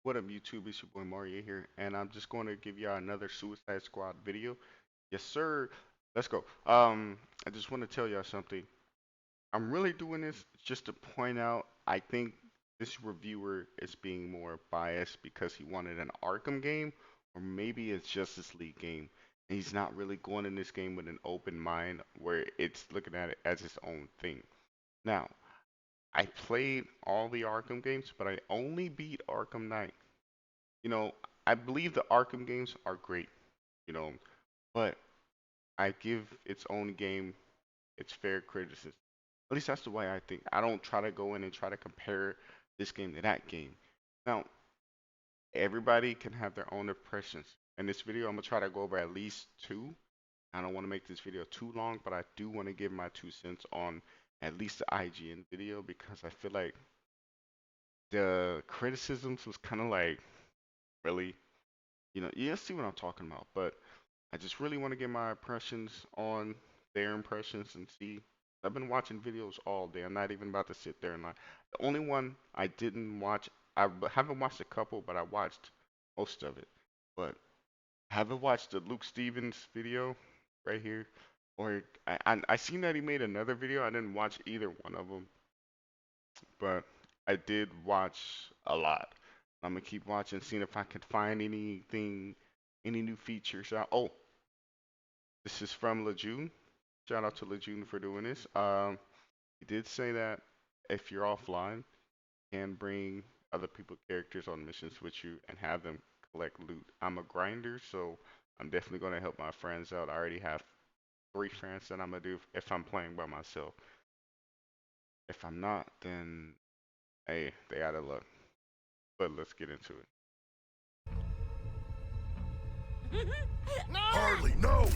What up, YouTube? It's your boy Mario here, and I'm just going to give y'all another Suicide Squad video. Yes, sir. Let's go. I just want to tell y'all something. I'm really doing this just to point out. I think this reviewer is being more biased because he wanted an Arkham game, or maybe it's Justice League game. And he's not really going in this game with an open mind, where it's looking at it as its own thing. Now, I played all the Arkham games, but I only beat Arkham Knight. you know, I believe the Arkham games are great, you know, but I give its own game its fair criticism. At least that's the way I think. I don't try to go in and try to compare this game to that game. Now, everybody can have their own impressions. In this video, I'm gonna try to go over at least two. I don't want to make this video too long, but I do want to give my 2 cents on at least the IGN video because I feel like the criticisms was kind of like really, you see what I'm talking about. But I just really want to get my impressions on their impressions and see. I've been watching videos all day. I'm not even about to sit there and lie. The only one I didn't watch, haven't watched a couple, but I watched most of it. But I haven't watched the Luke Stevens video right here. Or I seen that he made another video. I didn't watch either one of them, but I did watch a lot. I'm gonna keep watching, seeing if I could find anything, any new features out. Oh, this is from Lejeune. Shout out to Lejeune for doing this. He did say that if you're offline, you can bring other people characters on missions with you and have them collect loot. I'm a grinder, so I'm definitely gonna help my friends out. I already have 3 friends that I'm gonna do if I'm playing by myself. If I'm not, then hey, they out of luck. But let's get into it. Harley, no!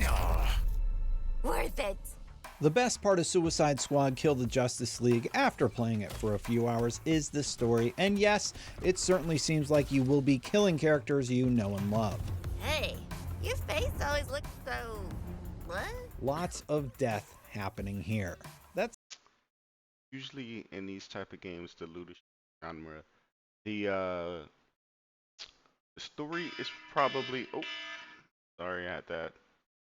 Worth it. The best part of Suicide Squad Kill the Justice League after playing it for a few hours is the story, and yes, it certainly seems like you will be killing characters you know and love. Hey, your face always looks so... What? Lots of death happening here. That's Usually in these type of games, the looter genre, the the story is probably. Oh, sorry, I had that.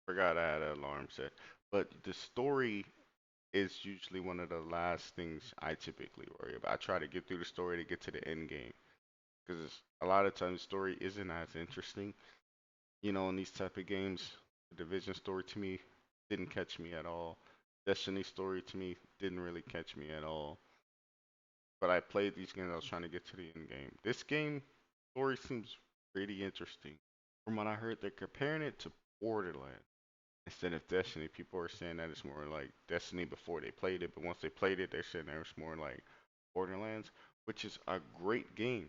Forgot I had an alarm set. But the story is usually one of the last things I typically worry about. I try to get through the story to get to the end game because a lot of times the story isn't as interesting. In these type of games, the Division story to me didn't catch me at all. Destiny story to me didn't really catch me at all. But I played these games. I was trying to get to the end game. This game story seems pretty interesting. From what I heard, they're comparing it to Borderlands instead of Destiny. People are saying that it's more like Destiny before they played it, but once they played it, they're saying that it's more like Borderlands, which is a great game.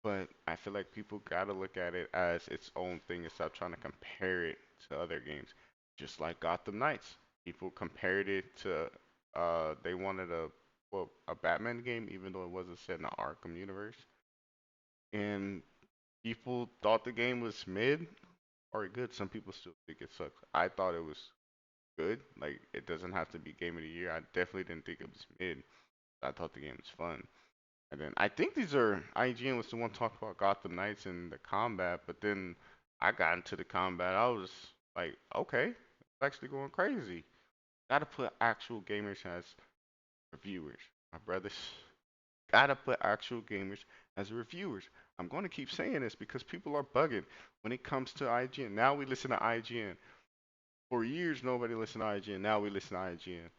But I feel like people gotta look at it as its own thing and stop trying to compare it to other games. Just like Gotham Knights, people compared it to they wanted a Batman game, even though it wasn't set in the Arkham universe, and people thought the game was mid or good. Some people still think it sucks. I thought it was good. Like it doesn't have to be game of the year. I definitely didn't think it was mid. I thought the game was fun. And then I think these are IGN was the one talking about Gotham Knights and the combat, but then I got into the combat. I was like, okay, it's actually going crazy. Gotta put actual gamers as reviewers, my brothers. Gotta put actual gamers as reviewers. I'm going to keep saying this because people are bugging when it comes to IGN. Now we listen to IGN. For years, nobody listened to IGN. Now we listen to IGN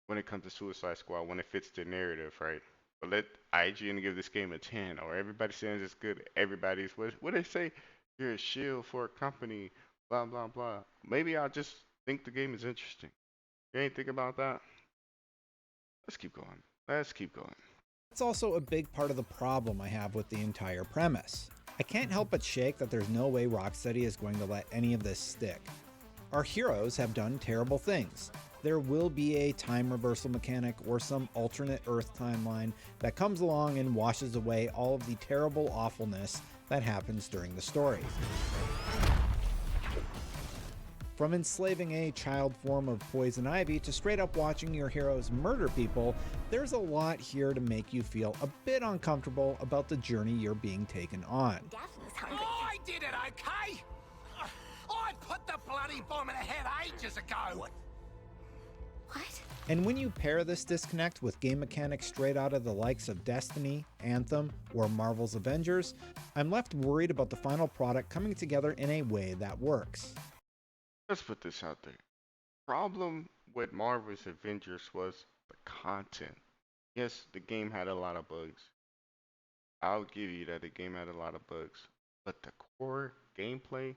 when it comes to Suicide Squad when it fits the narrative, right? But let IGN give this game a 10, or everybody saying it's good. Everybody's what they say? You're a shield for a company, blah blah blah. Maybe I just think the game is interesting. You ain't think about that? Let's keep going. Let's keep going. also a big part of the problem I have with the entire premise. I can't help but shake that there's no way Rocksteady is going to let any of this stick. Our heroes have done terrible things. There will be a time reversal mechanic or some alternate Earth timeline that comes along and washes away all of the terrible awfulness that happens during the story. From enslaving a child form of poison ivy to straight up watching your heroes murder people, there's a lot here to make you feel a bit uncomfortable about the journey you're being taken on. Daphne's hungry. I did it, okay? I put the bloody bomb in her head ages ago. What? And when you pair this disconnect with game mechanics straight out of the likes of Destiny, Anthem, or Marvel's Avengers, I'm left worried about the final product coming together in a way that works. Let's put this out there. Problem with Marvel's Avengers was the content. Yes, the game had a lot of bugs. I'll give you that the game had a lot of bugs. But the core gameplay,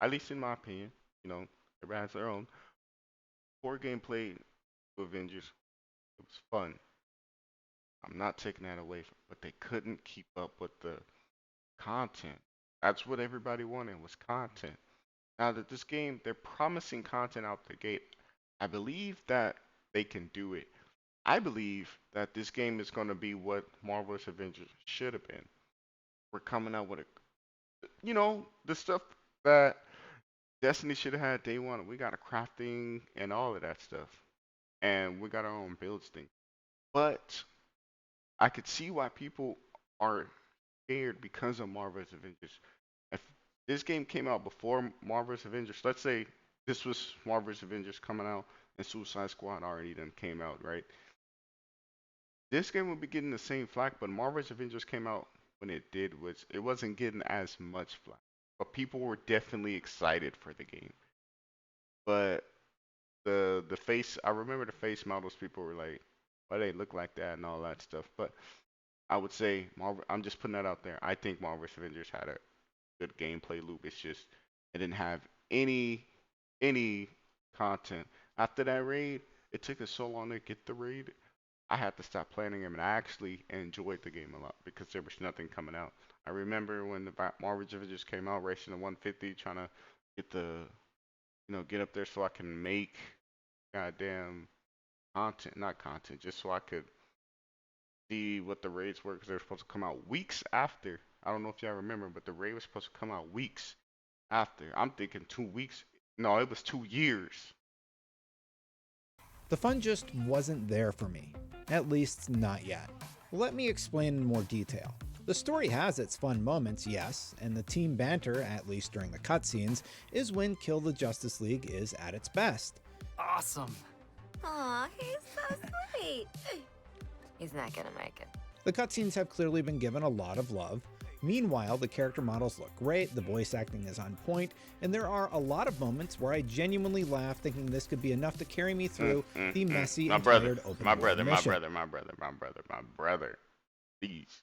at least in my opinion, everybody has their own. Core gameplay of Avengers, it was fun. I'm not taking that away from, but they couldn't keep up with the content. That's what everybody wanted was content. Now that this game, they're promising content out the gate. I believe that they can do it. I believe that this game is going to be what Marvel's Avengers should have been. We're coming out with the stuff that Destiny should have had day one. We got a crafting and all of that stuff. And we got our own builds thing. But I could see why people are scared because of Marvel's Avengers. If this game came out before Marvel's Avengers, let's say this was Marvel's Avengers coming out and Suicide Squad already then came out, right? This game would be getting the same flack, but Marvel's Avengers came out when it did, which it wasn't getting as much flack. But people were definitely excited for the game. But the face, I remember the face models, people were like, why they look like that and all that stuff. But I would say Marvel, I'm just putting that out there. I think Marvel's Avengers had a good gameplay loop. It's just it didn't have any content. After that raid, it took us so long to get the raid. I had to stop playing them, and I actually enjoyed the game a lot because there was nothing coming out. I remember when the Marvel's Avengers came out, racing the 150, trying to get get up there so I can make goddamn content, not content, just so I could see what the raids were because they were supposed to come out weeks after. I don't know if y'all remember, but the raid was supposed to come out weeks after. I'm thinking 2 weeks. No, it was 2 years. The fun just wasn't there for me, at least not yet. Let me explain in more detail. The story has its fun moments, yes, and the team banter, at least during the cutscenes, is when Kill the Justice League is at its best. Awesome. Aw, he's so sweet. He's not gonna make it. The cutscenes have clearly been given a lot of love. Meanwhile, the character models look great, the voice acting is on point, and there are a lot of moments where I genuinely laugh thinking this could be enough to carry me through the messy and tired open world mission. My brother. Please.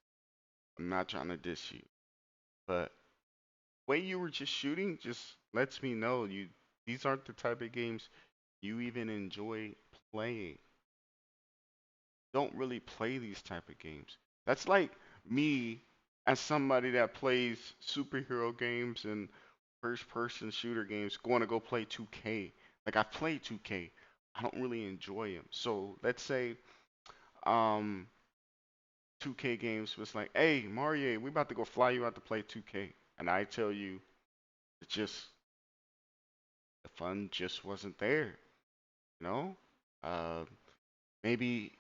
I'm not trying to diss you. But the way you were just shooting just lets me know these aren't the type of games you even enjoy playing. Don't really play these type of games. That's like me as somebody that plays superhero games and first person shooter games going to go play 2K. Like I play 2K. I don't really enjoy them. So let's say um 2K games was like, "Hey, Mario, we about to go fly you out to play 2K." And I tell you, it just the fun just wasn't there, you know? Uh maybe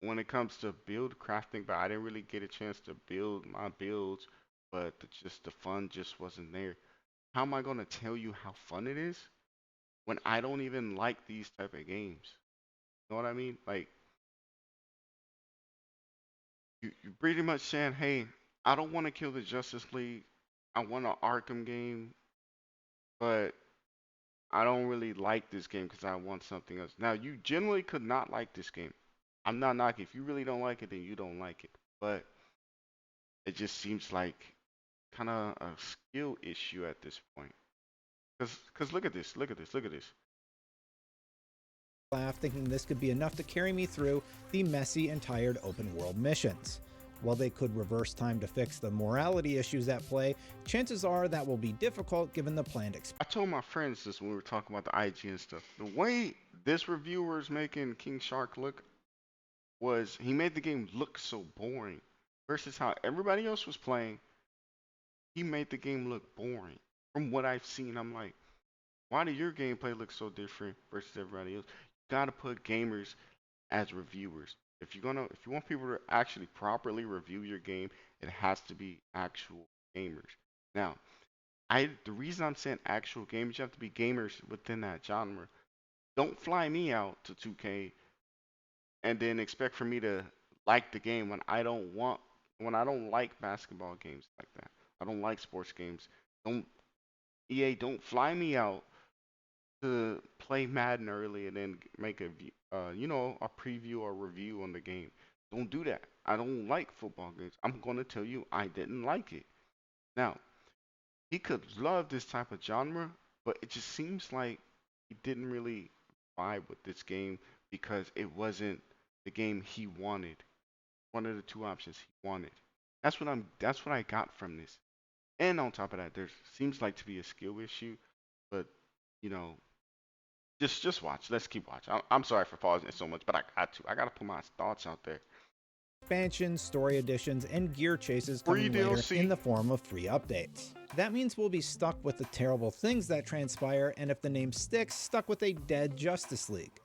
when it comes to build crafting, but I didn't really get a chance to build my builds, but just the fun just wasn't there. How am I gonna tell you how fun it is when I don't even like these type of games? You know what I mean? Like you pretty much saying, hey, I don't want to kill the Justice League. I want an Arkham game, but I don't really like this game because I want something else. Now you generally could not like this game. I'm not knocking. If you really don't like it, then you don't like it. But it just seems like kind of a skill issue at this point. Cause look at this, look at this, look at this. Laugh thinking this could be enough to carry me through the messy and tired open world missions. While they could reverse time to fix the morality issues at play, chances are that will be difficult given the planned I told my friends this when we were talking about the IG and stuff. The way this reviewer is making King Shark look was he made the game look so boring versus how everybody else was playing. He made the game look boring. From what I've seen, I'm like, Why do your gameplay look so different versus everybody else? You gotta put gamers as reviewers. If you want people to actually properly review your game, it has to be actual gamers. Now, the reason I'm saying actual gamers, you have to be gamers within that genre. Don't fly me out to 2K and then expect for me to like the game when I don't like basketball games like that. I don't like sports games. Don't don't fly me out to play Madden early and then make a preview or review on the game. Don't do that. I don't like football games. I'm going to tell you I didn't like it. Now, he could love this type of genre, but it just seems like he didn't really vibe with this game because it wasn't the game he wanted. One of the two options he wanted. That's what I got from this. And on top of that, there seems like to be a skill issue, but you know, just watch. Let's keep watching. I'm sorry for pausing it so much, but I got to. I got to put my thoughts out there. Expansions, story additions, and gear chases Free coming later DLC. in the form of free updates. That means we'll be stuck with the terrible things that transpire, and if the name sticks, stuck with a dead Justice League.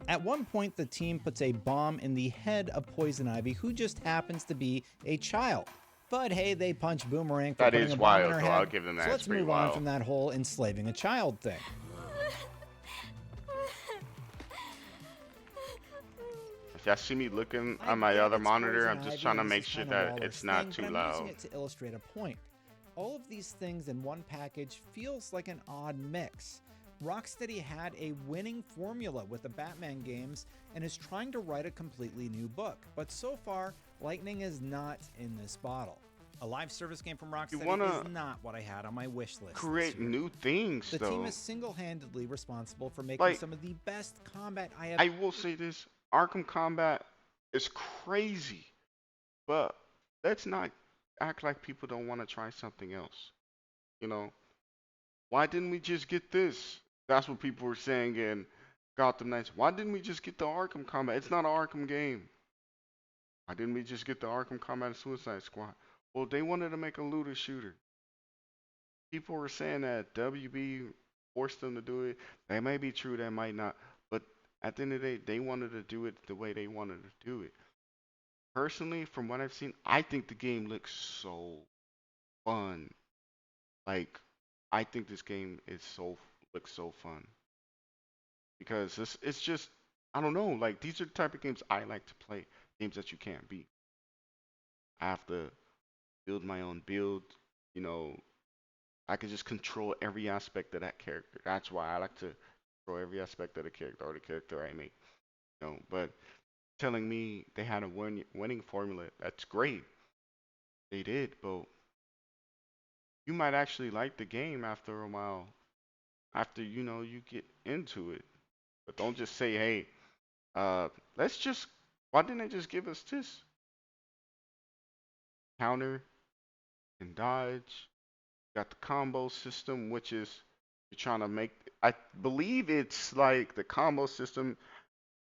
At one point, the team puts a bomb in the head of Poison Ivy, who just happens to be a child. But hey, they punch Boomerang for That putting is a bomb in wild, her though. I'll head, give them that. so It's let's pretty move on wild. from that whole enslaving a child thing. If y'all see me looking I on my get other it's monitor, Poison I'm just Ivy trying to and make this is sure kinda that Waller's it's not thing, too but I'm loud. using it to illustrate a point. All of these things in one package feels like an odd mix. Rocksteady had a winning formula with the Batman games and is trying to write a completely new book, but so far, lightning is not in this bottle. A live service game from You Rocksteady wanna is not what I had on my wish list this create year. new things, The team though. is single-handedly responsible for making Like, some of the best combat I have. I will say this: Arkham Combat is crazy, but let's not act like people don't want to try something else. You know, why didn't we just get this? That's what people were saying in Gotham Knights. Why didn't we just get the Arkham Combat? It's not an Arkham game. Why didn't we just get the Arkham Combat and Suicide Squad? Well, they wanted to make a looter shooter. People were saying that WB forced them to do it. That may be true, that might not. But at the end of the day, they wanted to do it the way they wanted to do it. Personally, from what I've seen, I think the game looks so fun. Like, I think this game looks so fun because it's just I don't know. Like these are the type of games I like to play. Games that you can't beat. I have to build my own build. You know, I can just control every aspect of that character. That's why I like to control every aspect of the character or the character I make. But telling me they had a winning formula, that's great. They did, but you might actually like the game after a while, after you get into it. But don't just say, hey, let's just. Why didn't they just give us this counter and dodge? Got the combo system, which is you're trying to make. I believe it's like the combo system.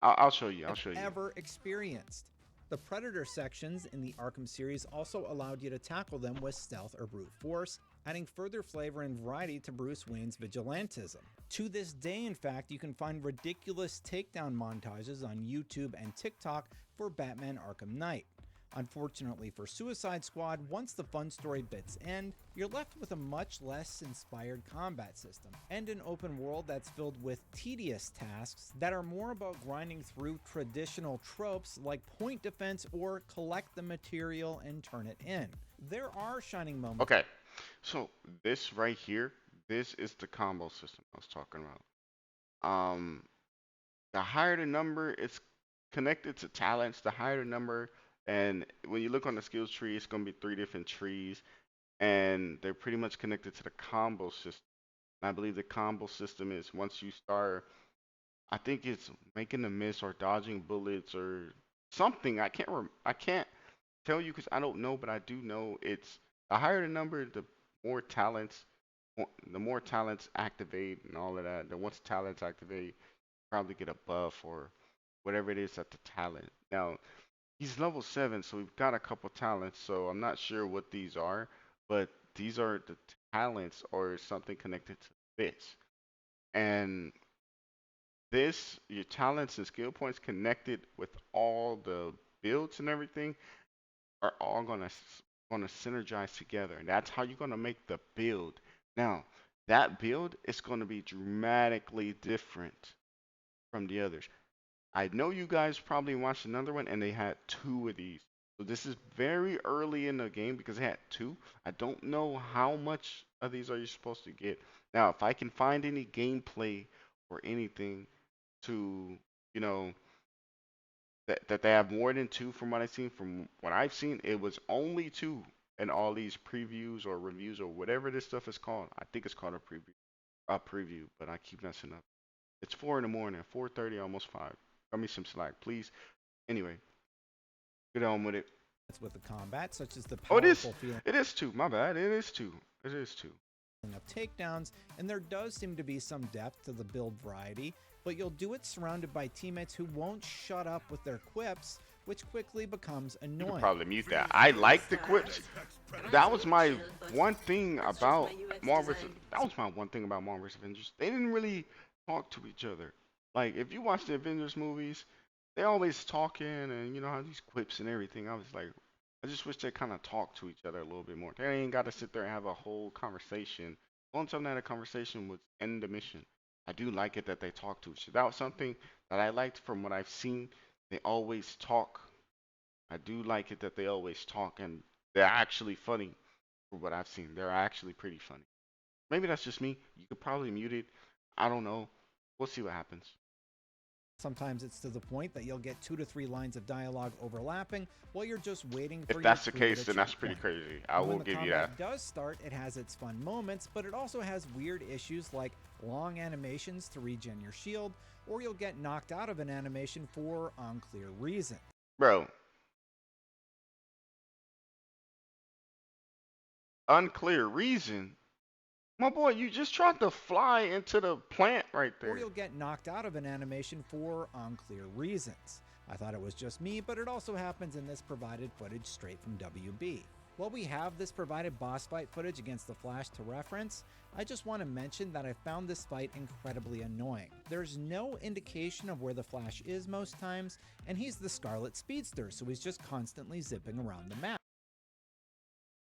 I'll show you. I'll show you. Ever experienced. The Predator sections in the Arkham series also allowed you to tackle them with stealth or brute force, adding further flavor and variety to Bruce Wayne's vigilantism. To this day, in fact, you can find ridiculous takedown montages on YouTube and TikTok for Batman Arkham Knight. Unfortunately for Suicide Squad, once the fun story bits end, you're left with a much less inspired combat system, and an open world that's filled with tedious tasks that are more about grinding through traditional tropes like point defense or collect the material and turn it in. There are shining moments. Okay, so this right here, this is the combo system I was talking about. The higher the number, it's connected to talents. The higher the number, and when you look on the skills tree, it's gonna be three different trees, and they're pretty much connected to the combo system. And I believe the combo system is once you start, I think it's making a miss or dodging bullets or something. I can't tell you because I don't know, but I do know it's the higher the number, more talents, the more talents activate and all of that. The once talents activate, probably get a buff or whatever it is at the talent. Now he's level 7, so we've got a couple talents. So I'm not sure what these are, but these are the talents or something connected to this. And this, your talents and skill points connected with all the builds and everything are all gonna synergize together, and that's how you're gonna make the build. Now, that build is gonna be dramatically different from the others. I know you guys probably watched another one and they had two of these. So this is very early in the game because they had two. I don't know how much of these are you supposed to get. Now, if I can find any gameplay or anything to, you know, that they have more than two from what I've seen, it was only two in all these previews or reviews or whatever this stuff is called. I think it's called a preview, but I keep messing up. It's 4 in the morning, 4:30, almost 5. Cut me some slack, please. Anyway, get on with it. with the combat, such as the Oh, it is. powerful feeling It is two. My bad. It is two. It is two. of takedowns, and there does seem to be some depth to the build variety, but you'll do it surrounded by teammates who won't shut up with their quips, which quickly becomes You could annoying. probably mute that. I like the quips. That was my one thing about Marvel's. That was my one thing about Marvel's Avengers. They didn't really talk to each other. Like if you watch the Avengers movies, they always talking and you know how these quips and everything. I was like, I just wish they kind of talked to each other a little bit more. They ain't got to sit there and have a whole conversation. One time that a conversation would end the mission. I do like it that they talk to each other. That was something that I liked from what I've seen. They always talk. I do like it that they always talk and they're actually funny for what I've seen. They're actually pretty funny. Maybe that's just me. You could probably mute it. I don't know. We'll see what happens. Sometimes it's to the point that you'll get 2 to 3 lines of dialogue overlapping while you're just waiting for If your that's the crew at case, a then that's pretty checkpoint. crazy. I And when will the give you combat that. does start, it has its fun moments, but it also has weird issues like long animations to regen your shield, or you'll get knocked out of an animation for unclear reason. Bro, unclear reason. My boy, you just tried to fly into the plant right Or there. you'll get knocked out of an animation for unclear reasons. I thought it was just me, but it also happens in this provided footage straight from WB. While we have this provided boss fight footage against the Flash to reference, I just want to mention that I found this fight incredibly annoying. There's no indication of where the Flash is most times, and he's the Scarlet Speedster, so he's just constantly zipping around the map.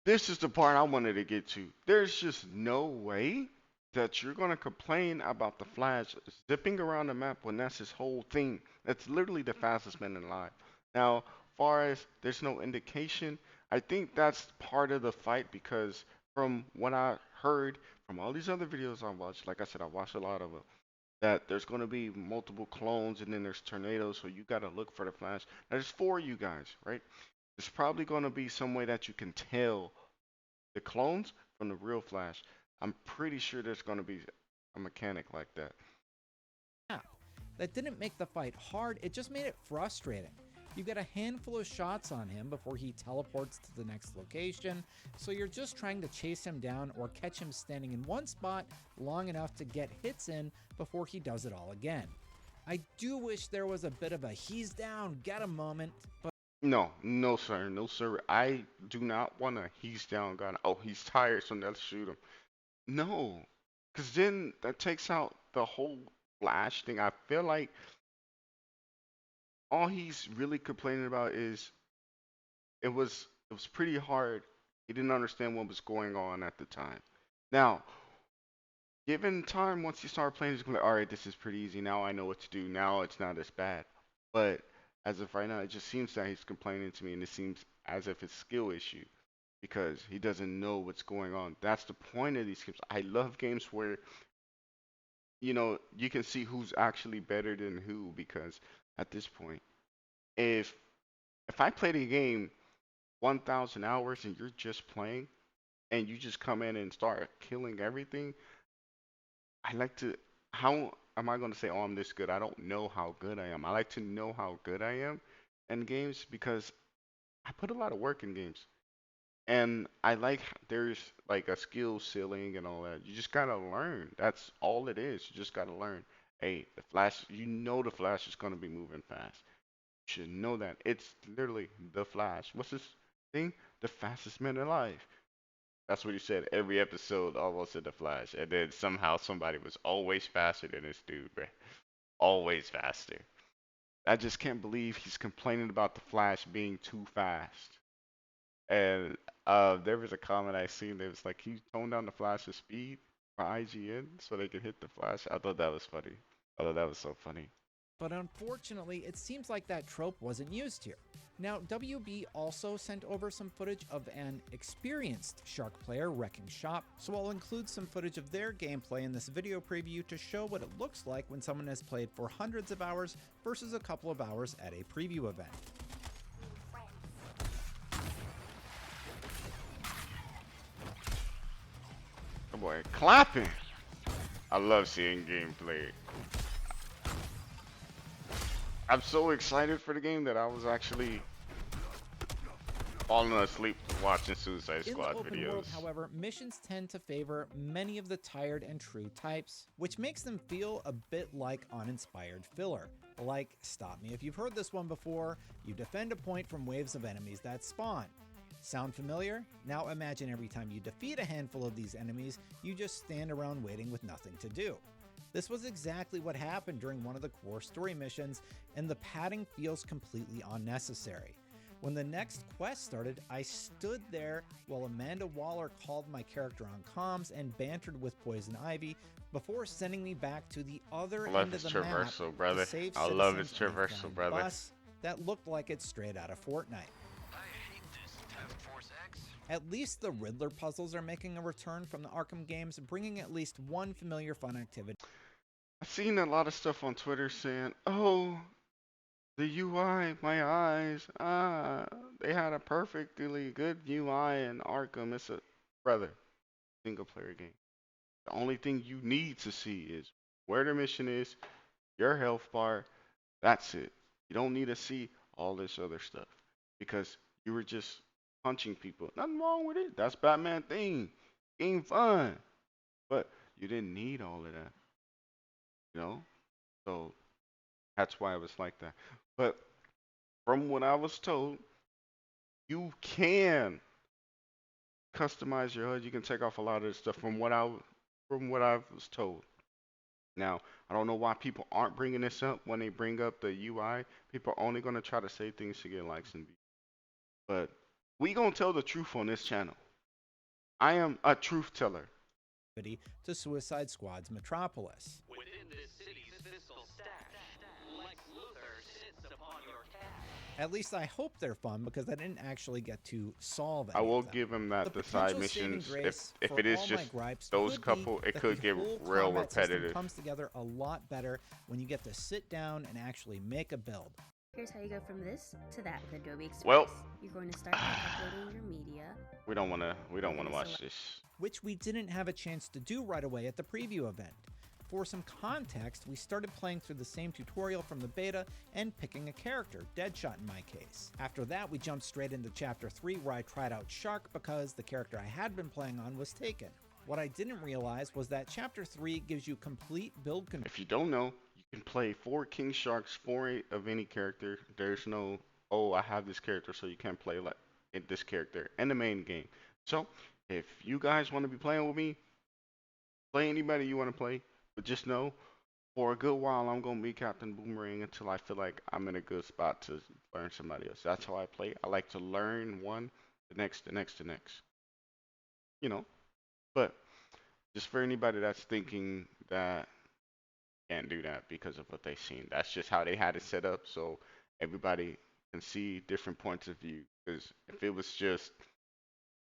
This is the part I wanted to get to. There's just no way that you're going to complain about the Flash zipping around the map when that's his whole thing. That's literally the fastest man alive. Now, far as there's no indication, I think that's part of the fight because from what I heard from all these other videos I watched, like I said, I watched a lot of them, that there's going to be multiple clones and then there's tornadoes, so you got to look for the Flash. Now, there's for you guys, right? There's probably going to be some way that you can tell the clones from the real Flash. I'm pretty sure there's going to be a mechanic like that. That didn't make the fight hard, it just made it frustrating. You get a handful of shots on him before he teleports to the next location, so you're just trying to chase him down or catch him standing in one spot long enough to get hits in before he does it all again. I do wish there was a bit of a he's down, get him moment, but No, no, sir. No, sir. I do not want to. He's down, God. Oh, he's tired, so let's shoot him. No, because then that takes out the whole Flash thing. I feel like all he's really complaining about is it was pretty hard. He didn't understand what was going on at the time. Now, given time, once you start playing, he's gonna be like, all right, this is pretty easy. Now I know what to do. Now it's not as bad. But as of right now, it just seems that he's complaining to me, and it seems as if it's skill issue because he doesn't know what's going on. That's the point of these games. I love games where you can see who's actually better than who because at this point, if if I played a game 1,000 hours and you're just playing and you just come in and start killing everything, I like to. How am I going to say, oh, I'm this good? I don't know how good I am. I like to know how good I am in games because I put a lot of work in games. And I like there's like a skill ceiling and all that. You just gotta learn. That's all it is. You just gotta learn. Hey, the Flash, the Flash is gonna be moving fast. You should know that. It's literally the Flash. What's this thing? The fastest man alive. That's what he said every episode, almost in the Flash. And then somehow somebody was always faster than this dude, bruh. Always faster. I just can't believe he's complaining about the Flash being too fast. And there was a comment I seen that was like, he toned down the Flash's speed for IGN so they could hit the Flash. I thought that was funny. I thought that was so funny. But unfortunately, it seems like that trope wasn't used here. Now, WB also sent over some footage of an experienced Shark player wrecking shop, so I'll include some footage of their gameplay in this video preview to show what it looks like when someone has played for hundreds of hours versus a couple of hours at a preview event. Oh boy, clapping! I love seeing gameplay. I'm so excited for the game that I was actually falling asleep watching Suicide In the Squad open videos. world, however, missions tend to favor many of the tired and true types, which makes them feel a bit like uninspired filler. Like, stop me if you've heard this one before, you defend a point from waves of enemies that spawn. Sound familiar? Now imagine every time you defeat a handful of these enemies, you just stand around waiting with nothing to do. This was exactly what happened during one of the core story missions, and the padding feels completely unnecessary. When the next quest started, I stood there while Amanda Waller called my character on comms and bantered with Poison Ivy before sending me back to the other I love end of his the map traversal, brother. to save I love citizens his in a traversal, flying brother. bus that looked like it's straight out of Fortnite. I hate this, Task Force X. At least the Riddler puzzles are making a return from the Arkham games, bringing at least one familiar fun activity. I've seen a lot of stuff on Twitter saying, "Oh, the UI, my eyes, they had a perfectly good UI in Arkham." It's a brother single player game. The only thing you need to see is where the mission is, your health bar. That's it. You don't need to see all this other stuff because you were just punching people. Nothing wrong with it. That's Batman thing. Game fun, but you didn't need all of that, you know. So that's why it was like that. But from what I was told, you can customize your HUD. You can take off a lot of this stuff from what I was told. Now, I don't know why people aren't bringing this up when they bring up the UI. People are only gonna try to say things to get likes and views. But we gonna tell the truth on this channel. I am a truth teller. To Suicide Squad's Metropolis. Within this city's fiscal stash, Lex Luthor sits upon your cash. At least I hope they're fun because I didn't actually get to solve any I will of them. give him that the side potential saving missions, grace if for it is all my just gripes those could be couple, it that could the get whole real combat system repetitive. comes together a lot better when you get to sit down and actually make a build. Here's how you go from this to that with Adobe Express. Well, you're going to start by uploading your media. We don't wanna watch this. Which we didn't have a chance to do right away at the preview event. For some context, we started playing through the same tutorial from the beta and picking a character, Deadshot in my case. After that, we jumped straight into Chapter 3 where I tried out Shark because the character I had been playing on was taken. What I didn't realize was that Chapter 3 gives you complete build control. If you don't know, you can play 4 King Sharks, 4 of any character. There's no, oh, I have this character, so you can't play like this character in the main game. So, if you guys want to be playing with me, play anybody you want to play, but just know, for a good while, I'm going to be Captain Boomerang until I feel like I'm in a good spot to learn somebody else. That's how I play. I like to learn one, the next, the next, the next. You know, but just for anybody that's thinking that can't do that because of what they've seen. That's just how they had it set up so everybody can see different points of view. Because if it was just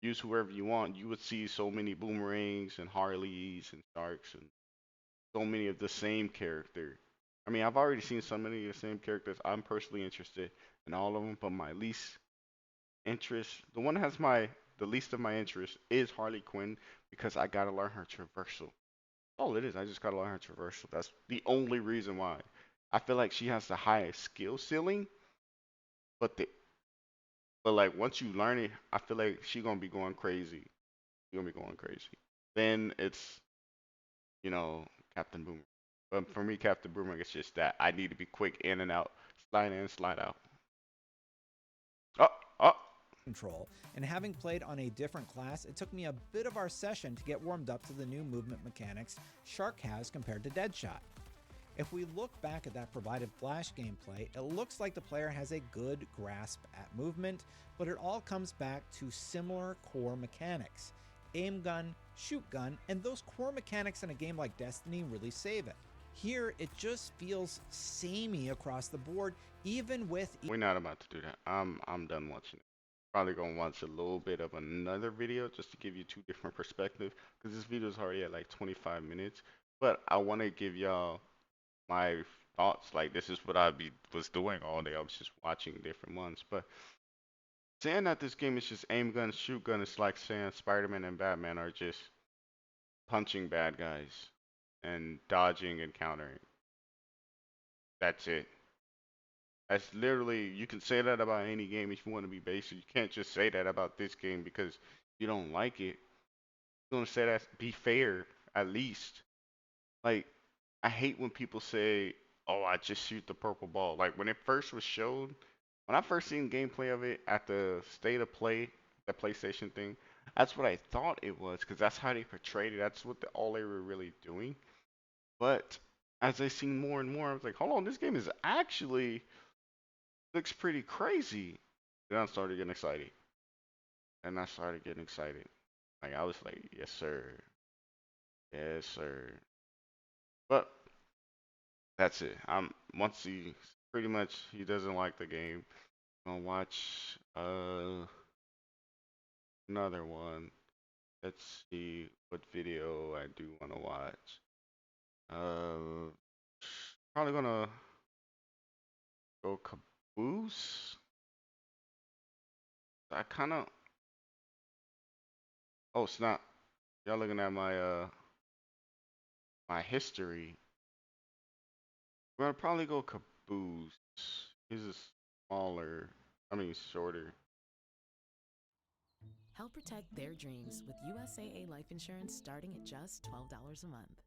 use whoever you want, you would see so many boomerangs and Harleys and Sharks and so many of the same character. I mean, I've already seen so many of the same characters. I'm personally interested in all of them, but my least interest, the one that has the least of my interest is Harley Quinn because I gotta learn her traversal. All it is, I just gotta learn her traversal. That's the only reason why. I feel like she has the highest skill ceiling, but like once you learn it, I feel like she gonna be going crazy. She gonna be going crazy. Then it's, you know, Captain Boomerang. But for me, Captain Boomerang, it's just that I need to be quick in and out, slide in, slide out. Oh, oh. control, and having played on a different class, it took me a bit of our session to get warmed up to the new movement mechanics Shark has compared to Deadshot. If we look back at that provided Flash gameplay, it looks like the player has a good grasp at movement, but it all comes back to similar core mechanics. Aim gun, shoot gun, and those core mechanics in a game like Destiny really save it. Here, it just feels samey across the board, even with... We're not about to do that. I'm done watching it. Probably gonna watch a little bit of another video just to give you two different perspectives, because this video is already at like 25 minutes. But I want to give y'all my thoughts. Like, this is what was doing all day. I was just watching different ones. But saying that this game is just aim gun, shoot gun, it's like saying Spider-Man and Batman are just punching bad guys and dodging and countering. That's it. That's literally, you can say that about any game if you want to be basic. You can't just say that about this game because you don't like it. You're gonna say that, be fair, at least. Like, I hate when people say, "Oh, I just shoot the purple ball." Like when it first was showed, when I first seen gameplay of it at the State of Play, the PlayStation thing, that's what I thought it was because that's how they portrayed it. That's what all they were really doing. But as I seen more and more, I was like, "Hold on, this game is actually looks pretty crazy." Then I started getting excited, and I started getting excited. Like I was like, "Yes, sir, yes, sir." But that's it. Once he pretty much he doesn't like the game. I'm gonna watch another one. Let's see what video I do want to watch. Uh, Probably gonna go Caboose. I kind of oh snap! Y'all looking at my history. We're gonna probably go Caboose. He's a smaller, I mean shorter. Help protect their dreams with USAA life insurance starting at just $12 a month.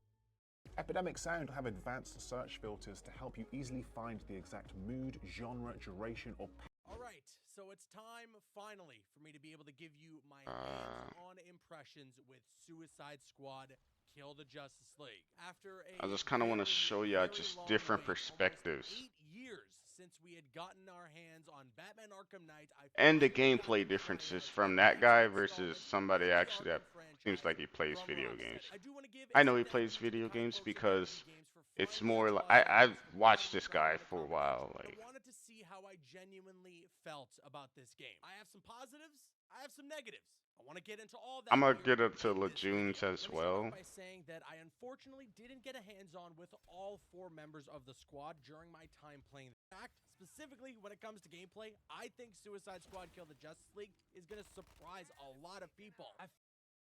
Epidemic Sound have advanced search filters to help you easily find the exact mood, genre, duration, or Alright, so it's time, finally, for me to be able to give you my Uh, hands-on impressions with Suicide Squad Kill the Justice League. After I a just kind of want to show y'all very just long different wait, almost perspectives 8 years since we had gotten our hands on Batman Arkham Knight, I and the finally got gameplay to try differences out from the that next guy versus installment somebody in the actually that Arkham seems franchise like he plays from video Rocksteady. games. I do want to give I a know he thank plays you to the video kind games folks at Remedy because Games for it's finally more like allowing I've us to watched finally this crack guy into for a Complex. while. I Like wanted to see how I genuinely felt about this game. I have some positives, I have some negatives. I want to get into all I'm that gonna here get into in this video. Lejune's as Let me start off well. by saying that I unfortunately didn't get a hands-on with all 4 members of the squad during my time playing. In fact, specifically when it comes to gameplay, I think Suicide Squad Kill the Justice League is going to surprise a lot of people.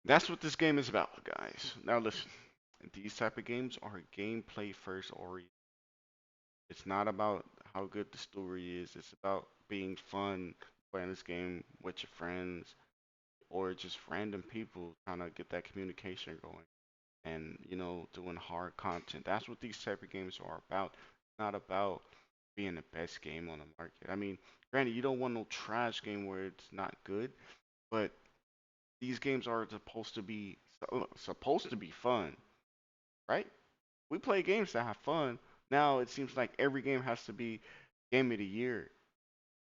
That's what this game is about, guys. Now listen, these type of games are gameplay first oriented. It's not about how good the story is. It's about being fun, playing this game with your friends or just random people trying to get that communication going and doing hard content. That's what these type of games are about. It's not about being the best game on the market. I mean, granted, you don't want no trash game where it's not good, but these games are supposed to be fun, right? We play games to have fun. Now it seems like every game has to be game of the year,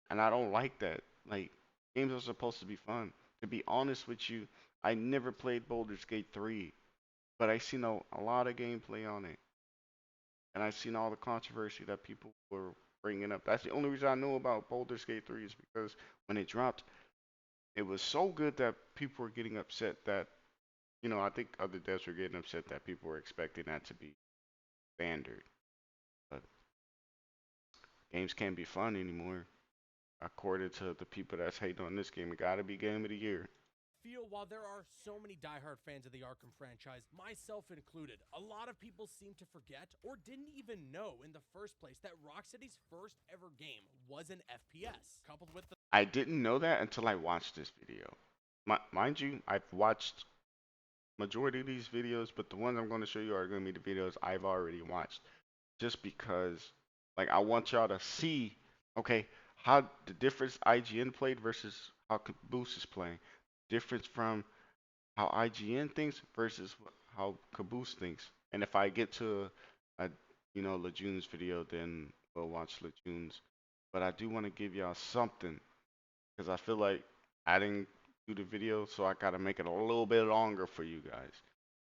and I don't like that. Like games are supposed to be fun. To be honest with you, I never played Baldur's Gate 3, but I seen a lot of gameplay on it, and I seen all the controversy that people were bringing up. That's the only reason I know about Baldur's Gate 3 is because when it dropped, it was so good that people were getting upset that I think other devs were getting upset that people were expecting that to be standard. But games can't be fun anymore. According to the people that's hating on this game, it gotta be game of the year. Feel while there are so many diehard fans of the Arkham franchise, myself included, a lot of people seem to forget or didn't even know in the first place that Rocksteady's first ever game was an FPS, coupled with the I didn't know that until I watched this video. Mind you, I've watched majority of these videos, but the ones I'm going to show you are going to be the videos I've already watched. Just because, like, I want y'all to see, okay, how the difference IGN played versus how Caboose is playing. Difference from how IGN thinks versus how Caboose thinks. And if I get to a Lejeune's video, then we'll watch Lejeune's. But I do want to give y'all something because I feel like I didn't do the video, so I gotta make it a little bit longer for you guys,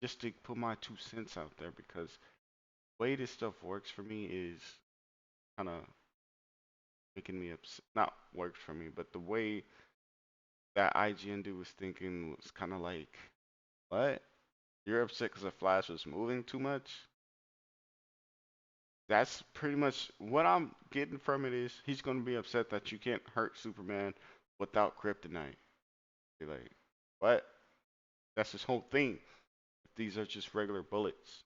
just to put my 2 cents out there. Because the way this stuff works for me is kind of making me upset. Not works for me, but the way that IGN dude was thinking was kind of like, what? You're upset because the Flash was moving too much? That's pretty much what I'm getting from it is he's gonna be upset that you can't hurt Superman without kryptonite. Be like, what? That's his whole thing. These are just regular bullets.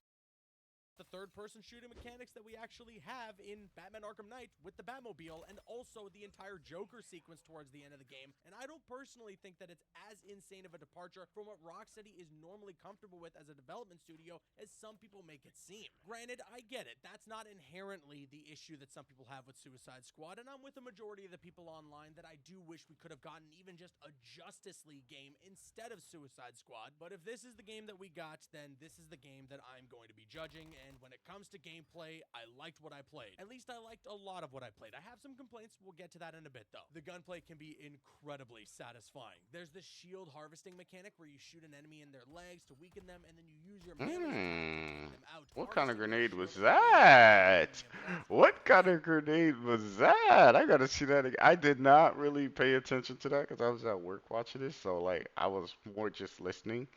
The third-person shooting mechanics that we actually have in Batman Arkham Knight with the Batmobile, and also the entire Joker sequence towards the end of the game. And I don't personally think that it's as insane of a departure from what Rocksteady is normally comfortable with as a development studio as some people make it seem. Granted, I get it. That's not inherently the issue that some people have with Suicide Squad, and I'm with the majority of the people online that I do wish we could have gotten even just a Justice League game instead of Suicide Squad. But if this is the game that we got, then this is the game that I'm going to be judging. And when it comes to gameplay, I liked what I played. At least I liked a lot of what I played. I have some complaints. We'll get to that in a bit, though. The gunplay can be incredibly satisfying. There's this shield harvesting mechanic where you shoot an enemy in their legs to weaken them, and then you use your melee attack to take them out. What kind of Harvesting their grenade was shield and gaining that? enemy What kind of grenade was that? I gotta see that again. I did not really pay attention to that because I was at work watching this, so like I was more just listening.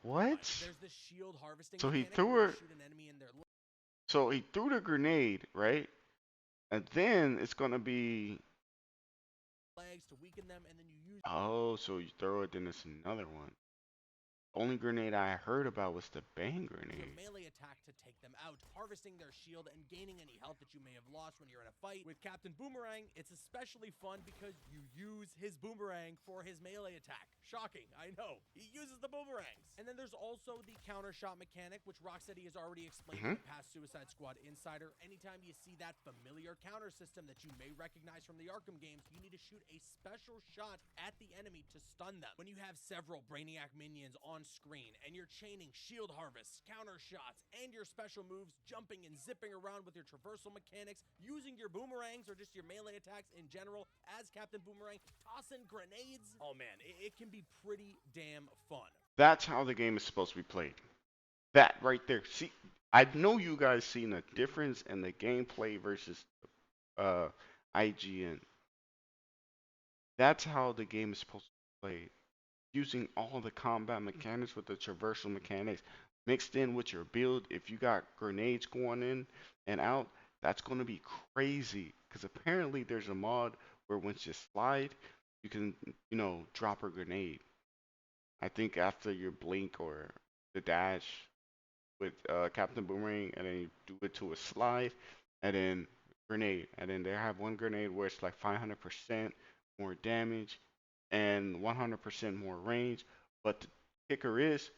What? There's this shield harvesting So he mechanic threw where you her. shoot an enemy in their So he threw the grenade, right? And then it's gonna be. legs to weaken them, and then you use Oh, so you throw it, then it's another one. Only grenade I heard about was the bang your grenade. melee attack to take them out, harvesting their shield and gaining any health that you may have lost when you're in a fight. With Captain Boomerang, it's especially fun because you use his boomerang for his melee attack. Shocking, I know. He uses the boomerangs. And then there's also the counter shot mechanic, which Rocksteady has already explained in the past Suicide Squad Insider. Anytime you see that familiar counter system that you may recognize from the Arkham games, you need to shoot a special shot at the enemy to stun them. When you have several Brainiac minions on screen and you're chaining shield harvests, counter shots, and your special moves, jumping and zipping around with your traversal mechanics, using your boomerangs or just your melee attacks in general as Captain Boomerang, tossing grenades. Oh man, it can be pretty damn fun. That's how the game is supposed to be played. That right there. See, I know you guys seen a difference in the gameplay versus uh IGN. That's how the game is supposed to be played. Using all the combat mechanics with the traversal mechanics mixed in with your build. If you got grenades going in and out, that's going to be crazy. Because apparently there's a mod where once you slide, you can, drop a grenade. I think after your blink or the dash with Captain Boomerang, and then you do it to a slide, and then grenade. And then they have one grenade where it's like 500% more damage and 100% more range. But the kicker is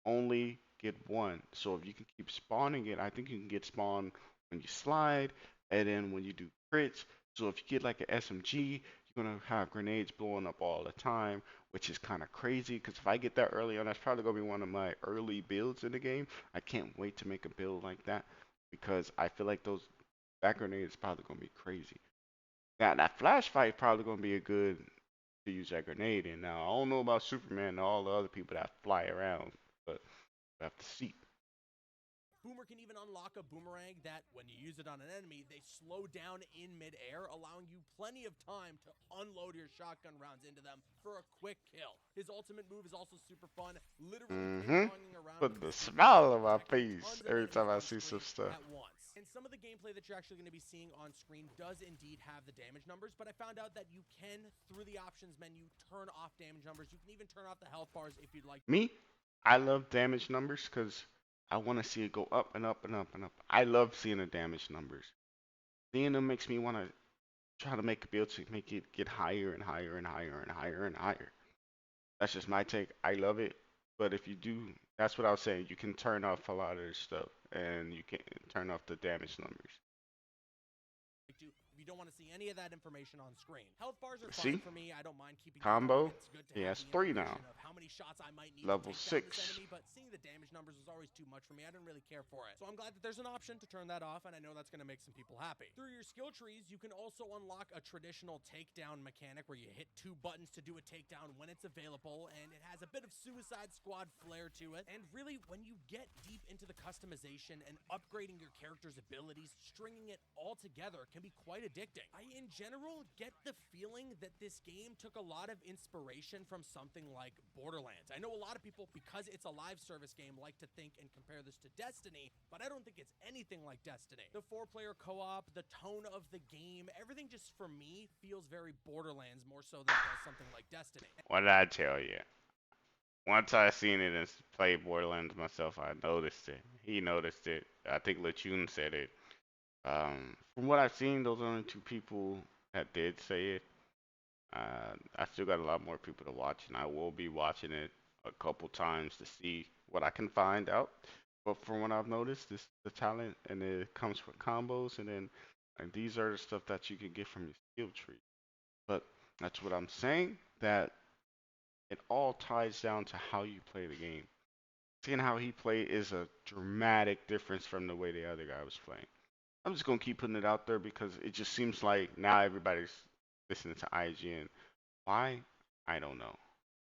only get one. So if you can keep spawning it, I think you can get spawned when you slide and then when you do crits. So if you get like an SMG, you're gonna have grenades blowing up all the time, which is kind of crazy. Because if I get that early on, that's probably gonna be one of my early builds in the game. I can't wait to make a build like that because I feel like that grenade is probably gonna be crazy. Now that flash fight probably gonna be a good to use that grenade in. Now I don't know about Superman and all the other people that fly around, but we have to see. Boomer can even unlock a boomerang that, when you use it on an enemy, they slow down in midair, allowing you plenty of time to unload your shotgun rounds into them for a quick kill. His ultimate move is also super fun, literally ping-ponging around Put with the his smile on my attacking face tons of every time enemies I on see some screen stuff. at once. And some of the gameplay that you're actually going to be seeing on screen does indeed have the damage numbers, but I found out that you can, through the options menu, turn off damage numbers. You can even turn off the health bars if you'd like. Me, I love damage numbers because I want to see it go up and up and up and up. I love seeing the damage numbers. Seeing them makes me want to try to make a build to make it get higher and higher and higher and higher and higher. That's just my take. I love it. But if you do, that's what I was saying. You can turn off a lot of this stuff and you can turn off the damage numbers. If you You don't want to see any of that information on screen. Health bars are See? fine for me. I don't mind keeping Combo. It's good to He have has the 3 now. information of how many shots I might need Level to take down 6. this enemy, but seeing the damage numbers was always too much for me. I didn't really care for it. So I'm glad that there's an option to turn that off, and I know that's going to make some people happy. Through your skill trees, you can also unlock a traditional takedown mechanic where you hit 2 buttons to do a takedown when it's available, and it has a bit of Suicide Squad flair to it. And really, when you get deep into the customization and upgrading your character's abilities, stringing it all together can be quite addicting. I, in general, get the feeling that this game took a lot of inspiration from something like Borderlands. I know a lot of people, because it's a live service game, like to think and compare this to Destiny, but I don't think it's anything like Destiny. The 4-player co-op, the tone of the game, everything just, for me, feels very Borderlands more so than it does something like Destiny. What did I tell you? Once I seen it and played Borderlands myself, I noticed it. He noticed it. I think LeTune said it. From what I've seen, those are only 2 people that did say it. I still got a lot more people to watch, and I will be watching it a couple times to see what I can find out. But from what I've noticed, this the talent, and it comes with combos, and these are the stuff that you can get from your skill tree. But that's what I'm saying. That it all ties down to how you play the game. Seeing how he played is a dramatic difference from the way the other guy was playing. I'm just gonna keep putting it out there because it just seems like now everybody's listening to IGN. Why? I don't know.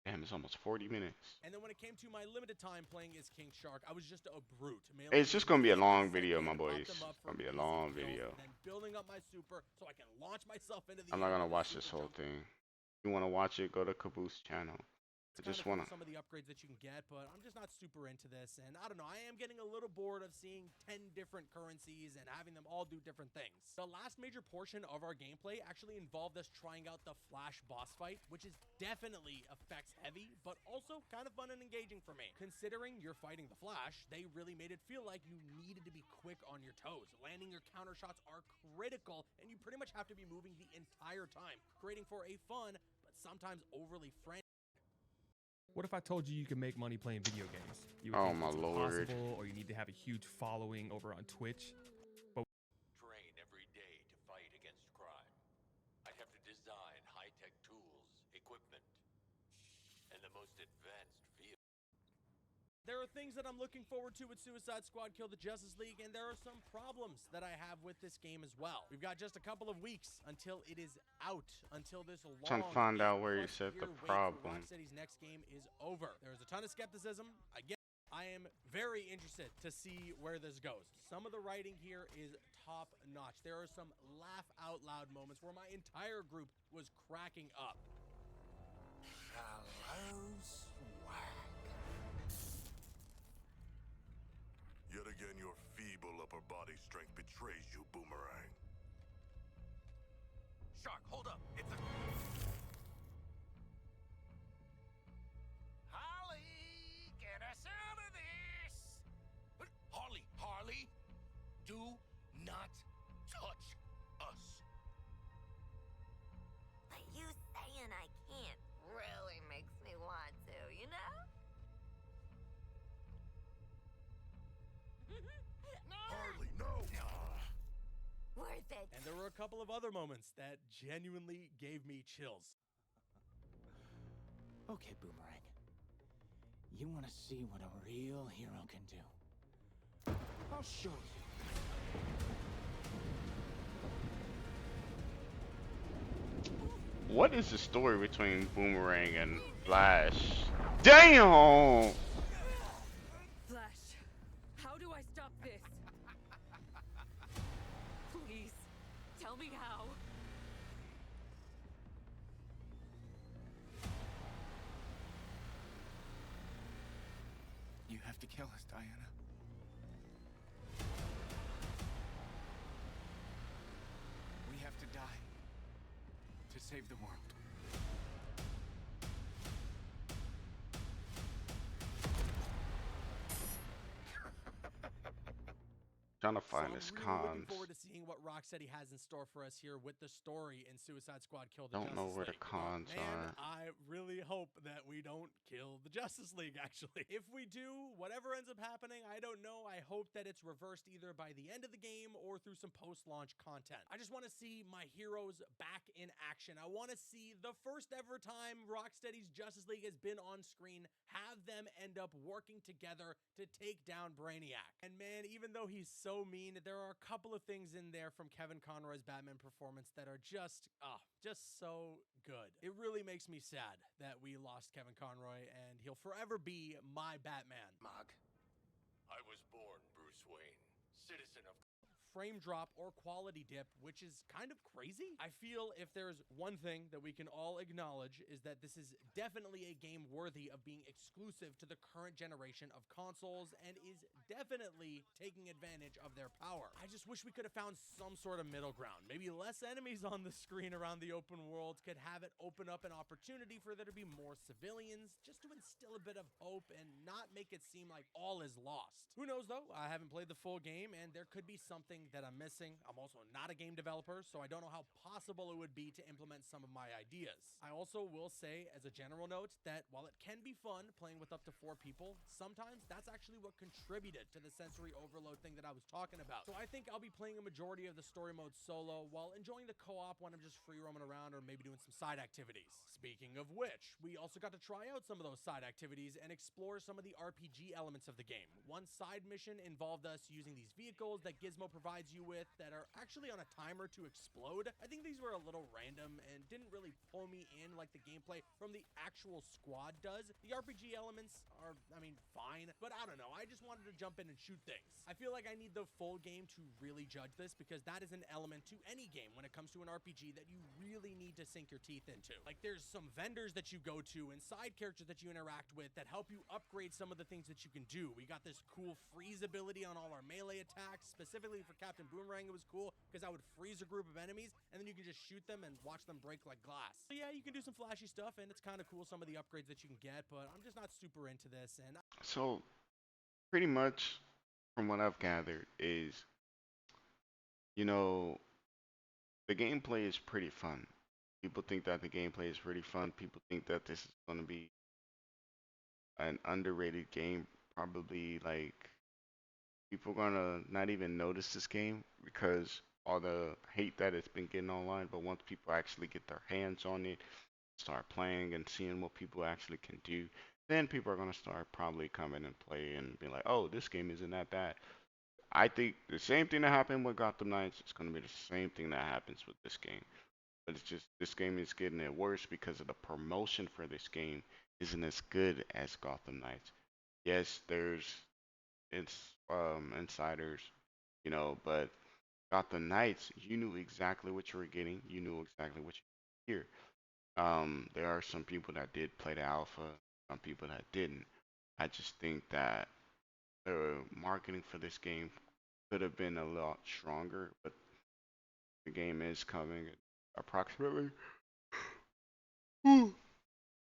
Damn, it's almost 40 minutes. And then when it came to my limited time playing as King Shark, I was just a brute. It's just gonna be a long video, my boys. It's gonna be a long video. Then building up my super so I can launch myself into the I'm not air gonna with a watch this super whole jump. thing. If you wanna watch it, go to Caboose channel. I It's just kind of wanna. cool, some of the upgrades that you can get, but I'm just not super into this. And I don't know, I am getting a little bored of seeing 10 different currencies and having them all do different things. The last major portion of our gameplay actually involved us trying out the Flash boss fight, which is definitely effects heavy, but also kind of fun and engaging for me. Considering you're fighting the Flash, they really made it feel like you needed to be quick on your toes. Landing your counter shots are critical, and you pretty much have to be moving the entire time, creating for a fun, but sometimes overly frantic. What if I told you you can make money playing video games? You would Oh think my it's lord. impossible, or you need to have a huge following over on Twitch. Train every day to fight against crime. I'd have to design high-tech tools, equipment, and the most advanced vehicles. There are things that I'm looking forward to with Suicide Squad Kill the Justice League, and there are some problems that I have with this game as well. We've got just a couple of weeks until it is out, until this long Trying to find out where you 8+ said the year wait for problem. Rocksteady's next game is over. There's a ton of skepticism. I am very interested to see where this goes. Some of the writing here is top notch. There are some laugh out loud moments where my entire group was cracking up. Yet again, your feeble upper body strength betrays you, Boomerang. Shark, hold up. It's a... Harley, get us out of this! Harley, do not touch us. But you saying I can't really makes me want to, you know? Harley, no! Worth it. And there were a couple of other moments that genuinely gave me chills. Okay, Boomerang. You want to see what a real hero can do? I'll show you. What is the story between Boomerang and Flash? Damn! Flash, how do I stop this? Please, tell me how. You have to kill us, Diana. We have to die to save the world. Trying to So find I'm his really looking cons. forward to seeing what Rocksteady has in store for us here with the story in Suicide Squad Kill the Don't know Justice where the League. But cons man, are. I really hope that we don't kill the Justice League, actually. If we do, whatever ends up happening, I don't know. I hope that it's reversed either by the end of the game or through some post-launch content. I just want to see my heroes back in action. I want to see the first ever time Rocksteady's Justice League has been on screen, have them end up working together to take down Brainiac. And man, even though he's so mean, there are a couple of things in there from Kevin Conroy's Batman performance that are just so good. It really makes me sad that we lost Kevin Conroy, and he'll forever be my Batman. Mog. I was born Bruce Wayne, citizen of Frame drop or quality dip, which is kind of crazy. I feel if there's one thing that we can all acknowledge is that this is definitely a game worthy of being exclusive to the current generation of consoles and is definitely taking advantage of their power. I just wish we could have found some sort of middle ground. Maybe less enemies on the screen around the open world could have it open up an opportunity for there to be more civilians, just to instill a bit of hope and not make it seem like all is lost. Who knows though? I haven't played the full game and there could be something that I'm missing. I'm also not a game developer, so I don't know how possible it would be to implement some of my ideas. I also will say as a general note that while it can be fun playing with up to 4 people, sometimes that's actually what contributed to the sensory overload thing that I was talking about. So I think I'll be playing a majority of the story mode solo while enjoying the co-op when I'm just free roaming around or maybe doing some side activities. Speaking of which, we also got to try out some of those side activities and explore some of the RPG elements of the game. One side mission involved us using these vehicles that Gizmo provides you with that are actually on a timer to explode. I think these were a little random and didn't really pull me in like the gameplay from the actual squad does. The RPG elements are, I mean, fine, but I don't know. I just wanted to jump in and shoot things. I feel like I need the full game to really judge this because that is an element to any game when it comes to an RPG that you really need to sink your teeth into. Like there's some vendors that you go to and side characters that you interact with that help you upgrade some of the things that you can do. We got this cool freeze ability on all our melee attacks, specifically for Captain Boomerang. It was cool because I would freeze a group of enemies and then you can just shoot them and watch them break like glass. So yeah, you can do some flashy stuff and it's kind of cool some of the upgrades that you can get, but I'm just not super into this. And So pretty much from what I've gathered is, you know, the gameplay is pretty fun. People think that the gameplay is pretty fun. People think that this is going to be an underrated game. Probably like people gonna not even notice this game because all the hate that it's been getting online. But once people actually get their hands on it, start playing and seeing what people actually can do, then people are gonna start probably coming and play and be like, oh, this game isn't that bad. I think the same thing that happened with Gotham Knights is gonna be the same thing that happens with this game. But it's just this game is getting it worse because of the promotion for this game isn't as good as Gotham Knights. Yes, there's insiders, but Gotham Knights, you knew exactly what you were getting. You knew exactly what you were here. There are some people that did play the alpha, some people that didn't. I just think that the marketing for this game could have been a lot stronger, but the game is coming in approximately,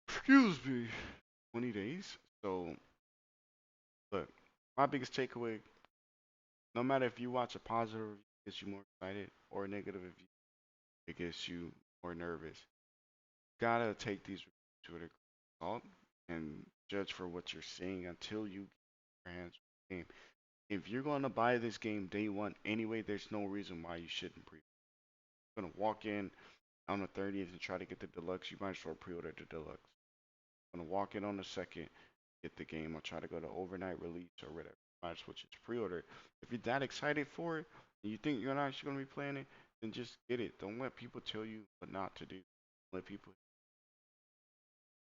excuse me, 20 days. So, look, my biggest takeaway, no matter if you watch a positive review, it gets you more excited, or a negative review, it gets you more nervous. Gotta take these reviews with a grain of salt and judge for what you're seeing until you get your hands on the game. If you're gonna buy this game day one anyway, there's no reason why you shouldn't pre. You're gonna walk in on the 30th and try to get the deluxe, you might as well pre-order the deluxe. Gonna walk in on the second, get the game, or try to go to overnight release or whatever. Might as well just pre-order it. If you're that excited for it and you think you're not actually gonna be playing it, then just get it. Don't let people tell you what not to do. Let people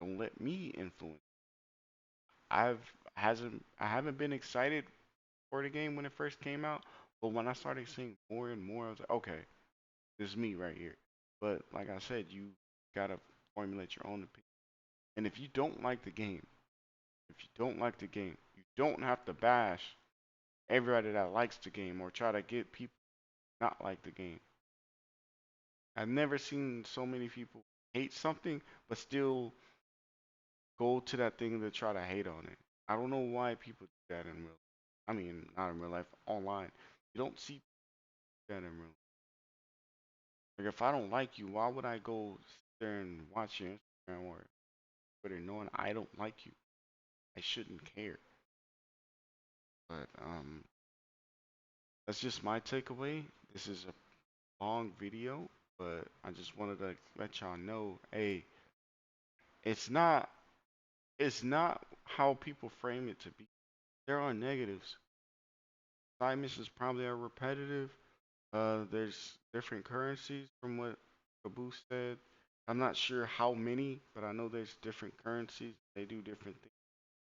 don't let me influence. I haven't been excited for the game when it first came out, but when I started seeing more and more, I was like, okay, this is me right here. But like I said, you gotta formulate your own opinion. And if you don't like the game, if you don't like the game, you don't have to bash everybody that likes the game or try to get people not like the game. I've never seen so many people hate something but still go to that thing to try to hate on it. I don't know why people do that in real. I mean, not in real life, online. You don't see that in real. Like if I don't like you, why would I go sit there and watch your Instagram or Twitter knowing I don't like you? I shouldn't care. But that's just my takeaway. This is a long video, but I just wanted to let y'all know, hey, it's not it's not how people frame it to be. There are negatives. Side missions probably are repetitive. There's different currencies from what Caboose said. I'm not sure how many, but I know there's different currencies. They do different things.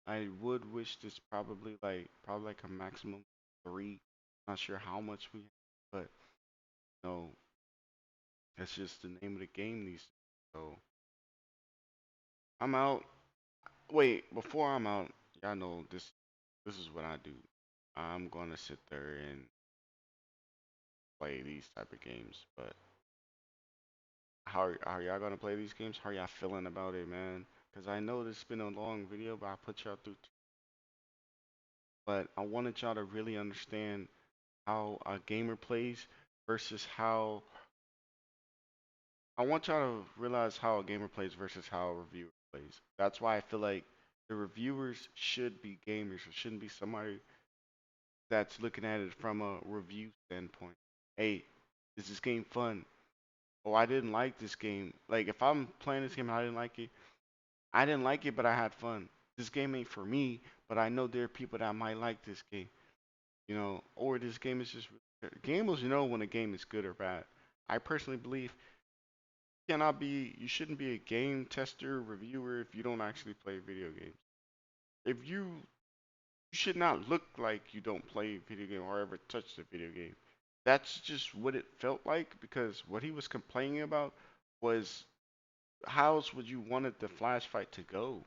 I would wish this probably like a maximum 3. Not sure how much we have, but no, that's just the name of the game these days. So I'm out. Wait, before I'm out, y'all know this is what I do. I'm gonna sit there and play these type of games. But how are y'all gonna play these games? How are y'all feeling about it, man? Cause I know this has been a long video, but I put y'all through. But I wanted y'all to really understand how a gamer plays versus how I want y'all to realize how a gamer plays versus how a reviewer plays. That's why I feel like the reviewers should be gamers. It shouldn't be somebody that's looking at it from a review standpoint. Hey, is this game fun? Oh, I didn't like this game. Like if I'm playing this game and I didn't like it, but I had fun. This game ain't for me, but I know there are people that might like this game. Or this game is just gamers know when a game is good or bad. I personally believe you shouldn't be a game tester, reviewer if you don't actually play video games. If you should not look like you don't play video game or ever touch the video game. That's just what it felt like because what he was complaining about was how else would you wanted the flash fight to go?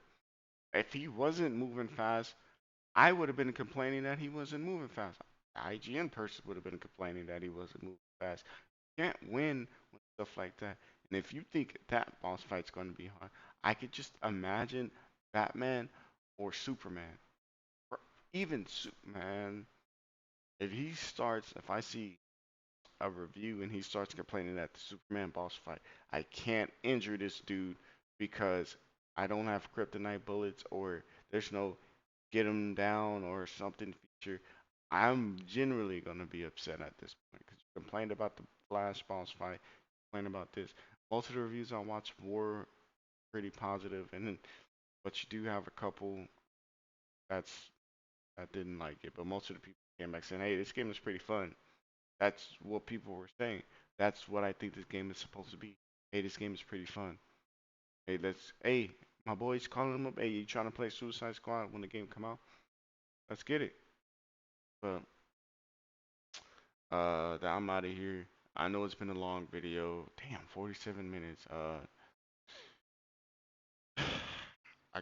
If he wasn't moving fast, I would have been complaining that he wasn't moving fast. The IGN person would have been complaining that he wasn't moving fast. You can't win with stuff like that. And if you think that boss fight's going to be hard, I could just imagine Batman or Superman, or even Superman. If I see a review and he starts complaining that the Superman boss fight, I can't injure this dude because I don't have kryptonite bullets or there's no get him down or something feature. I'm generally gonna be upset at this point because you complained about the Flash boss fight, complained about this. Most of the reviews I watched were pretty positive, but you do have a couple that's that didn't like it. But most of the people came back saying, "Hey, this game is pretty fun." That's what people were saying. That's what I think this game is supposed to be. Hey, this game is pretty fun. Hey, my boys calling them up. Hey, you trying to play Suicide Squad when the game come out? Let's get it. But that I'm out of here. I know it's been a long video. Damn, 47 minutes. I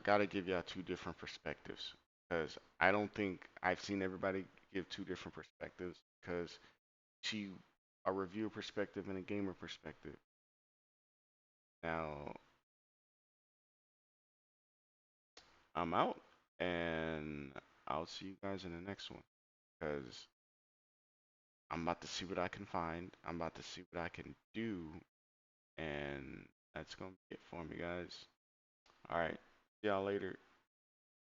gotta give y'all two different perspectives because I don't think I've seen everybody give two different perspectives because she a reviewer perspective and a gamer perspective. Now I'm out and I'll see you guys in the next one because I'm about to see what I can find. I'm about to see what I can do, and that's gonna be it for me, guys. All right, see y'all later.